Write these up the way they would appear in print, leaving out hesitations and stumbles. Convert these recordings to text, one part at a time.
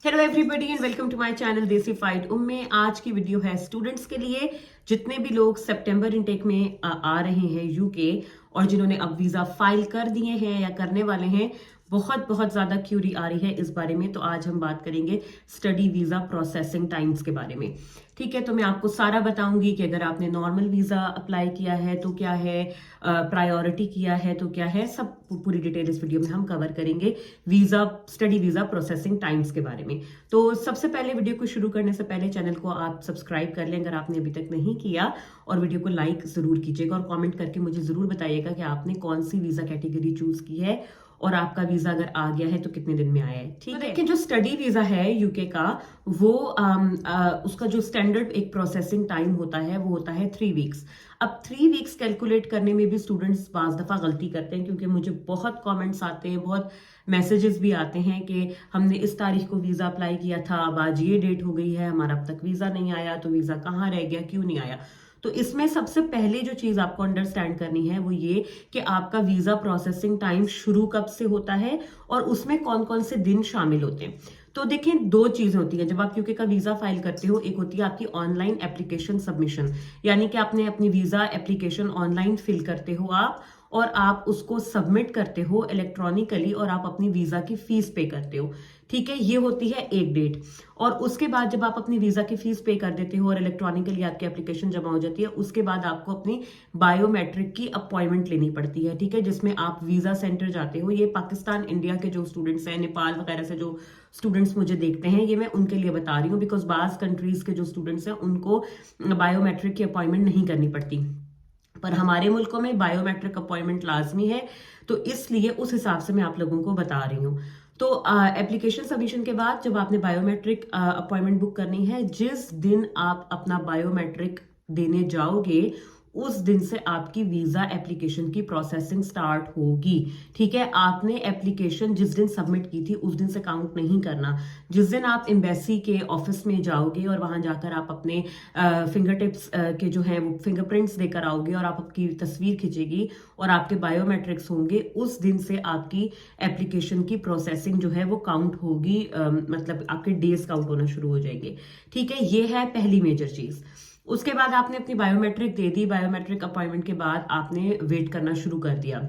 Hello everybody and welcome to my channel Desi fight. में आज की वीडियो है स्टूडेंट्स के लिए, जितने भी लोग सितंबर इनटेक में आ रहे हैं यूके और जिन्होंने अब वीजा फाइल कर दिए हैं या करने वाले हैं। बहुत बहुत ज्यादा क्यूरी आ रही है इस बारे में, तो आज हम बात करेंगे स्टडी वीजा प्रोसेसिंग टाइम्स के बारे में। ठीक है, तो मैं आपको सारा बताऊंगी कि अगर आपने नॉर्मल वीजा अप्लाई किया है तो क्या है, प्रायोरिटी किया है तो क्या है, सब पूरी डिटेल इस वीडियो में हम कवर करेंगे visa study visa processing times के बारे में। तो सबसे पहले वीडियो को शुरू करने से पहले चैनल को आप सब्सक्राइब कर लें अगर आपने अभी तक नहीं किया, और वीडियो को लाइक जरूर कीजिएगा और कमेंट करके मुझे जरूर बताइएगा कि आपने कौन सी वीजा कैटेगरी चूज की है और आपका वीजा अगर आ गया है तो कितने दिन में आया है। ठीक है, देखिए जो स्टडी वीजा है यूके का, वो उसका जो स्टैंडर्ड एक प्रोसेसिंग टाइम होता है वो होता है 3 वीक्स। अब 3 वीक्स कैलकुलेट करने में भी स्टूडेंट्स बाज दफा गलती करते हैं, क्योंकि मुझे बहुत कमेंट्स आते हैं, बहुत मैसेजेस भी आते हैं कि हमने इस तारीख को वीजा अप्लाई किया था, अब आज ये डेट हो गई है, हमारा अब तक वीजा नहीं आया, तो वीजा कहाँ रह गया, क्यों नहीं आया। तो इसमें सबसे पहले जो चीज आपको अंडरस्टैंड करनी है वो ये कि आपका वीजा प्रोसेसिंग टाइम शुरू कब से होता है और उसमें कौन कौन से दिन शामिल होते हैं। तो देखें, दो चीजें होती हैं जब आप यूके का वीजा फाइल करते हो। एक होती है आपकी ऑनलाइन एप्लीकेशन सबमिशन, यानी कि आपने अपनी वीजा एप्लीकेशन ऑनलाइन फिल करते हो आप, और आप उसको सबमिट करते हो इलेक्ट्रॉनिकली, और आप अपनी वीजा की फीस पे करते हो। ठीक है, ये होती है एक डेट। और उसके बाद जब आप अपनी वीजा की फीस पे कर देते हो और इलेक्ट्रॉनिकली आपकी एप्लीकेशन जमा हो जाती है, उसके बाद आपको अपनी बायोमेट्रिक की अपॉइंटमेंट लेनी पड़ती है। ठीक है, जिसमें आप वीजा सेंटर जाते हो। ये पाकिस्तान इंडिया के जो स्टूडेंट्स हैं, नेपाल वगैरह से जो स्टूडेंट्स मुझे देखते हैं, ये मैं उनके लिए बता रही हूँ, बिकॉज बाज कंट्रीज के जो स्टूडेंट्स हैं उनको बायोमेट्रिक की अपॉइंटमेंट नहीं करनी पड़ती, पर हमारे मुल्कों में बायोमेट्रिक अपॉइंटमेंट लाजमी है। तो इसलिए उस हिसाब से मैं आप लोगों को बता रही हूँ। तो एप्लीकेशन सबमिशन के बाद जब आपने बायोमेट्रिक अपॉइंटमेंट बुक करनी है, जिस दिन आप अपना बायोमेट्रिक देने जाओगे उस दिन से आपकी वीजा एप्लीकेशन की प्रोसेसिंग स्टार्ट होगी। ठीक है, आपने एप्लीकेशन जिस दिन सबमिट की थी उस दिन से काउंट नहीं करना। जिस दिन आप एम्बेसी के ऑफिस में जाओगे और वहां जाकर आप अपने फिंगर टिप्स के जो है वो फिंगरप्रिंट्स देकर आओगे और आप आपकी तस्वीर खींचेगी और आपके बायोमेट्रिक्स होंगे, उस दिन से आपकी एप्लीकेशन की प्रोसेसिंग जो है वो काउंट होगी, मतलब आपके डेज काउंट होना शुरू हो जाएंगे। ठीक है, ये है पहली मेजर चीज। उसके बाद आपने अपनी बायोमेट्रिक दे दी, बायोमेट्रिक अपॉइंटमेंट के बाद आपने वेट करना शुरू कर दिया।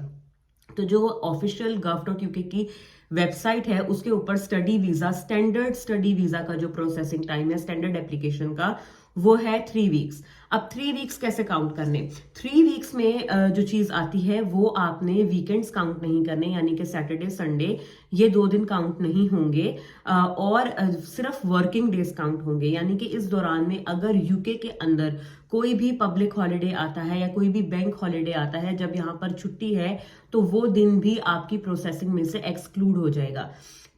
तो जो ऑफिशियल gov.uk की वेबसाइट है उसके ऊपर study visa, standard study visa का जो प्रोसेसिंग टाइम है स्टैंडर्ड एप्लीकेशन का, वो है 3 वीक्स। अब 3 वीक्स कैसे काउंट करने? 3 वीक्स में जो चीज आती है वो आपने वीकेंड्स काउंट नहीं करने, यानी कि सैटरडे संडे ये 2 दिन काउंट नहीं होंगे, और सिर्फ वर्किंग डेज काउंट होंगे। यानी कि इस दौरान में अगर यूके के अंदर कोई भी पब्लिक हॉलिडे आता है या कोई भी बैंक हॉलिडे आता है, जब यहाँ पर छुट्टी है, तो वो दिन भी आपकी प्रोसेसिंग में से एक्सक्लूड हो जाएगा।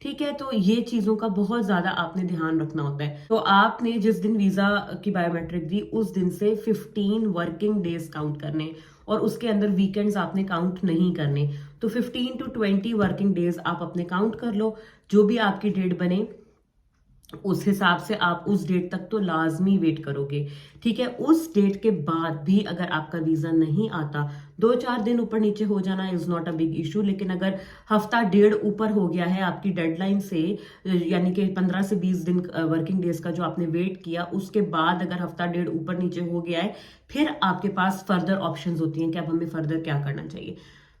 ठीक है, तो ये चीजों का बहुत ज्यादा आपने ध्यान रखना होता है। तो आपने जिस दिन वीजा की बायोमेट्रिक दी उस दिन से 15 वर्किंग डेज काउंट करने, और उसके अंदर वीकेंड्स आपने काउंट नहीं करने। तो 15 to 20 वर्किंग डेज आप अपने काउंट कर लो, जो भी आपकी डेट बने उस हिसाब से आप उस डेट तक तो लाजमी वेट करोगे। ठीक है, उस डेट के बाद भी अगर आपका वीजा नहीं आता, 2-4 दिन ऊपर नीचे हो जाना is not a big issue, लेकिन अगर हफ्ता डेढ़ ऊपर हो गया है आपकी डेडलाइन से, यानी कि 15 से 20 दिन वर्किंग डेज का जो आपने वेट किया, उसके बाद अगर हफ्ता डेढ़ ऊपर नीचे हो गया है, फिर आपके पास फर्दर ऑप्शंस होती हैं कि अब हमें फर्दर क्या करना चाहिए।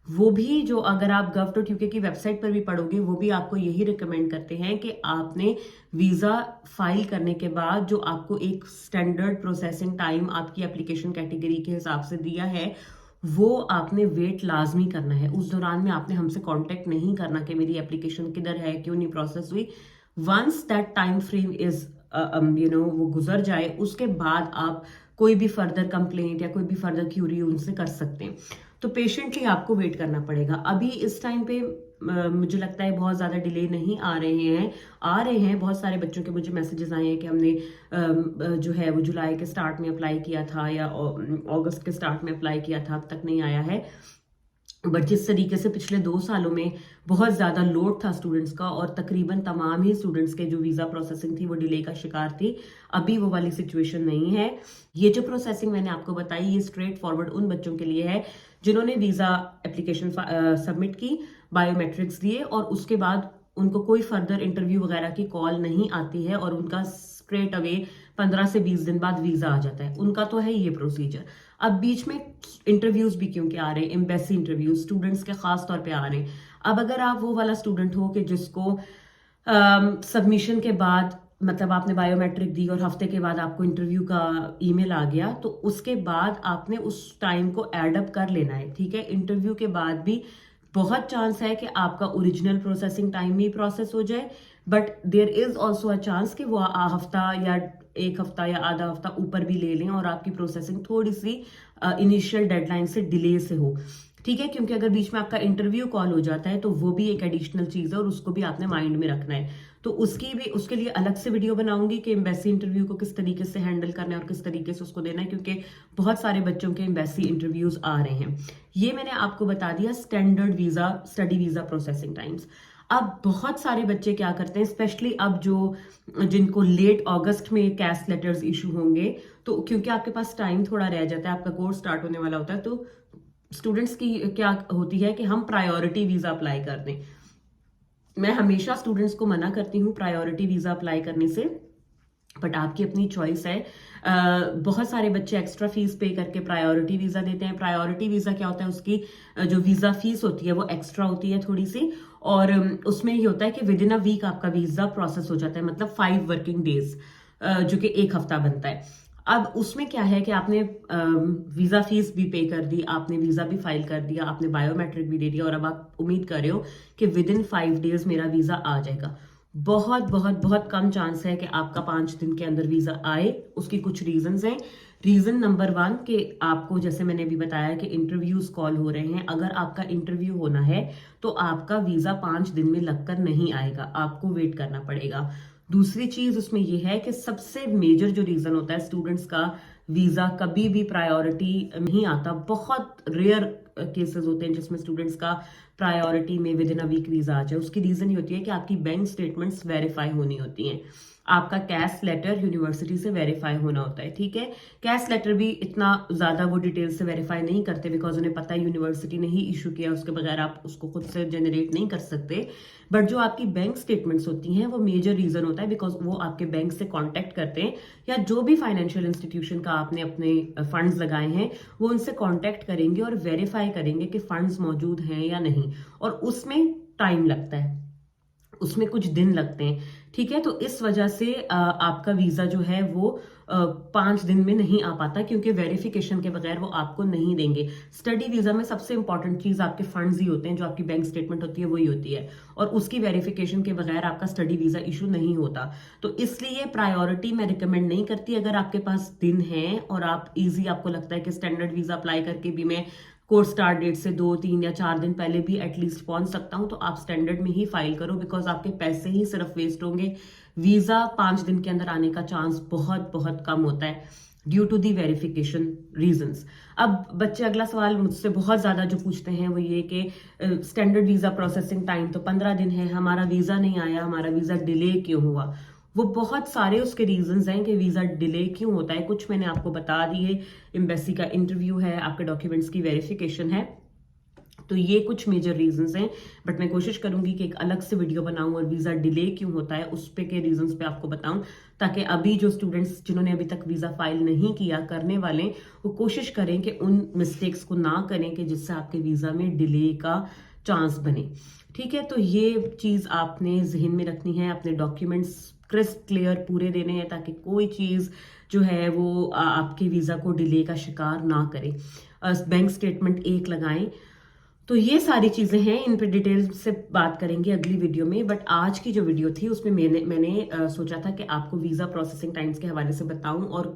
वो भी जो अगर आप gov.uk की वेबसाइट पर भी पढ़ोगे, वो भी आपको यही रिकमेंड करते हैं कि आपने वीजा फाइल करने के बाद जो आपको एक स्टैंडर्ड प्रोसेसिंग टाइम आपकी एप्लीकेशन कैटेगरी के हिसाब से दिया है, वो आपने वेट लाजमी करना है। उस दौरान में आपने हमसे कांटेक्ट नहीं करना कि मेरी एप्लीकेशन किधर है, क्यों नहीं प्रोसेस हुई। Once that time frame is वो गुजर जाए, उसके बाद आप कोई भी फर्दर कंप्लेंट या कोई भी फर्दर क्यूरी उनसे कर सकते हैं। तो पेशेंटली आपको वेट करना पड़ेगा। अभी इस टाइम पे मुझे लगता है बहुत ज्यादा डिले नहीं आ रहे हैं। बहुत सारे बच्चों के मुझे मैसेजेस आए हैं कि हमने जो है वो जुलाई के स्टार्ट में अप्लाई किया था या अगस्त के स्टार्ट में अप्लाई किया था, अब तक नहीं आया है। बट जिस तरीके से पिछले 2 सालों में बहुत ज्यादा लोड था स्टूडेंट्स का, और तकरीबन तमाम ही स्टूडेंट्स के जो वीजा प्रोसेसिंग थी वो डिले का शिकार थी, अभी वो वाली सिचुएशन नहीं है। ये जो प्रोसेसिंग मैंने आपको बताई, ये स्ट्रेट फॉरवर्ड उन बच्चों के लिए है जिन्होंने वीजा एप्लीकेशन सबमिट की, बायोमेट्रिक्स दिए और उसके बाद उनको कोई फर्दर इंटरव्यू वगैरह की कॉल नहीं आती है और उनका स्ट्रेट अवे 15 से 20 दिन बाद वीजा आ जाता है। उनका तो है ये प्रोसीजर। अब बीच में इंटरव्यूज भी क्योंकि आ रहे हैं, एम्बेसी इंटरव्यूज स्टूडेंट्स के खास तौर पे आ रहे हैं। अब अगर आप वो वाला स्टूडेंट हो कि जिसको सबमिशन के बाद मतलब आपने बायोमेट्रिक दी और हफ्ते के बाद आपको इंटरव्यू का ईमेल आ गया, तो उसके बाद आपने उस टाइम को एड अप कर लेना है, ठीक है। इंटरव्यू के बाद भी बहुत चांस है कि आपका ओरिजिनल प्रोसेसिंग टाइम ही प्रोसेस हो जाए, but there is also a chance कि वो हफ्ता या एक हफ्ता या आधा हफ्ता ऊपर भी ले लें और आपकी प्रोसेसिंग थोड़ी सी इनिशियल डेडलाइन से डिले से हो, ठीक है। क्योंकि अगर बीच में आपका इंटरव्यू कॉल हो जाता है तो वो भी एक एडिशनल चीज है और उसको भी आपने माइंड में रखना है। तो उसके लिए अलग से वीडियो बनाऊंगी कि एम्बेसी इंटरव्यू को किस तरीके से हैंडल करना है और किस तरीके से उसको देना है, क्योंकि बहुत सारे बच्चों के एम्बेसी इंटरव्यूज आ रहे हैं। ये मैंने आपको बता दिया standard visa, study visa processing times. अब बहुत सारे बच्चे क्या करते हैं, स्पेशली अब जिनको लेट अगस्त में कैश लेटर्स इशू होंगे, तो क्योंकि आपके पास टाइम थोड़ा रह जाता है, आपका कोर्स स्टार्ट होने वाला होता है, तो स्टूडेंट्स की क्या होती है कि हम प्रायोरिटी वीजा अप्लाई कर दें। मैं हमेशा स्टूडेंट्स को मना करती हूँ प्रायोरिटी वीजा अप्लाई करने से, बट आपकी अपनी चॉइस है। बहुत सारे बच्चे एक्स्ट्रा फीस पे करके प्रायोरिटी वीजा देते हैं। प्रायोरिटी वीजा क्या होता है, उसकी जो वीजा फीस होती है वो एक्स्ट्रा होती है थोड़ी सी, और उसमें ये होता है कि विद इन अ वीक आपका वीजा प्रोसेस हो जाता है, मतलब 5 वर्किंग डेज, जो कि एक हफ्ता बनता है। अब उसमें क्या है कि आपने वीजा फीस भी पे कर दी, आपने वीजा भी फाइल कर दिया, आपने बायोमेट्रिक भी दे दिया, और अब आप उम्मीद कर रहे हो कि विद इन 5 डेज मेरा वीजा आ जाएगा। बहुत बहुत बहुत कम चांस है कि आपका 5 दिन के अंदर वीजा आए। उसकी कुछ रीजंस हैं। रीजन नंबर 1 कि आपको, जैसे मैंने भी बताया कि इंटरव्यूज कॉल हो रहे हैं। अगर आपका इंटरव्यू होना है तो आपका वीजा 5 दिन में लगकर नहीं आएगा, आपको वेट करना पड़ेगा। दूसरी चीज उसमें यह है कि सबसे मेजर जो रीजन होता है स्टूडेंट्स का, वीजा कभी भी प्रायोरिटी नहीं आता। बहुत रेयर केसेस होते हैं जिसमें स्टूडेंट्स का प्रायोरिटी में within a week visa आ जाए। उसकी रीजन ये होती है कि आपकी बैंक स्टेटमेंट्स वेरीफाई होनी होती हैं, आपका कैश लेटर यूनिवर्सिटी से वेरीफाई होना होता है, ठीक है। कैश लेटर भी इतना ज्यादा वो डिटेल से वेरीफाई नहीं करते, बिकॉज उन्हें पता है यूनिवर्सिटी ने ही इशू किया, उसके बगैर आप उसको खुद से जनरेट नहीं कर सकते। बट जो आपकी बैंक स्टेटमेंट्स होती हैं वो मेजर रीजन होता है, बिकॉज वो आपके बैंक से कॉन्टेक्ट करते हैं, या जो भी फाइनेंशियल इंस्टीट्यूशन का आपने अपने फंड्स लगाए हैं वो उनसे कॉन्टेक्ट करेंगे और वेरीफाई करेंगे कि फंड्स मौजूद हैं या नहीं, और उसमें टाइम लगता है, उसमें कुछ दिन लगते हैं, ठीक है। तो इस वजह से आपका वीजा जो है वो 5 दिन में नहीं आ पाता, क्योंकि वेरिफिकेशन के बगैर वो आपको नहीं देंगे। स्टडी वीजा में सबसे इंपॉर्टेंट चीज आपके फंड्स ही होते हैं, जो आपकी बैंक स्टेटमेंट होती है वही होती है, और उसकी वेरिफिकेशन के बगैर आपका स्टडी वीजा इशू नहीं होता। तो इसलिए प्रायोरिटी मैं रिकमेंड नहीं करती। अगर आपके पास दिन है और आप इजी, आपको लगता है कि स्टैंडर्ड वीजा अप्लाई करके भी मैं कोर्स स्टार्ट डेट से 2, 3 या 4 दिन पहले भी एटलीस्ट पहुंच सकता हूं, तो आप स्टैंडर्ड में ही फाइल करो, बिकॉज आपके पैसे ही सिर्फ वेस्ट होंगे। वीजा 5 दिन के अंदर आने का चांस बहुत बहुत कम होता है due to the verification reasons. अब बच्चे अगला सवाल मुझसे बहुत ज्यादा जो पूछते हैं वो ये कि स्टैंडर्ड वीजा प्रोसेसिंग टाइम तो 15 दिन है, हमारा वीजा नहीं आया, हमारा वीजा डिले क्यों हुआ। वो बहुत सारे उसके रीजंस हैं कि वीजा डिले क्यों होता है। कुछ मैंने आपको बता दिए, एम्बेसी का इंटरव्यू है, आपके डॉक्यूमेंट्स की वेरिफिकेशन है, तो ये कुछ मेजर रीजंस हैं। बट मैं कोशिश करूंगी कि एक अलग से वीडियो बनाऊं और वीजा डिले क्यों होता है उस पे के रीजंस पे आपको बताऊं, ताकि अभी जो स्टूडेंट्स जिन्होंने अभी तक वीजा फाइल नहीं किया, करने वाले, वो कोशिश करें कि उन मिस्टेक्स को ना करें कि जिससे आपके वीजा में डिले का चांस बने, ठीक है। तो ये चीज आपने जहन में रखनी है, अपने डॉक्यूमेंट्स क्रिस्प क्लियर पूरे देने हैं, ताकि कोई चीज जो है वो आपके वीजा को डिले का शिकार ना करे। बैंक स्टेटमेंट एक लगाएं। तो ये सारी चीजें हैं, इन पे डिटेल से बात करेंगे अगली वीडियो में। बट आज की जो वीडियो थी उसमें मैंने सोचा था कि आपको वीजा प्रोसेसिंग टाइम्स के हवाले से बताऊं और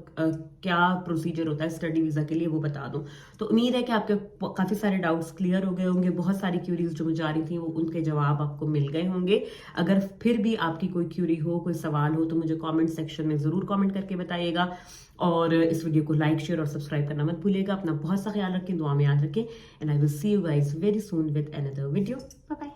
क्या प्रोसीजर होता है स्टडी वीजा के लिए वो बता दूं। तो उम्मीद है कि आपके काफी सारे डाउट्स क्लियर हो गए होंगे। बहुत सारी क्यूरीज जो मुझे आ रही थी वो उनके जवाब आपको मिल गए होंगे। अगर फिर भी आपकी कोई क्यूरी हो, कोई सवाल हो, तो मुझे कॉमेंट सेक्शन में जरूर कॉमेंट करके बताइएगा, और इस वीडियो को लाइक, शेयर और सब्सक्राइब करना मत भूलिएगा। अपना बहुत सा ख्याल रखें, दुआ में याद रखें, and I will see you guys very soon with another video. Bye bye.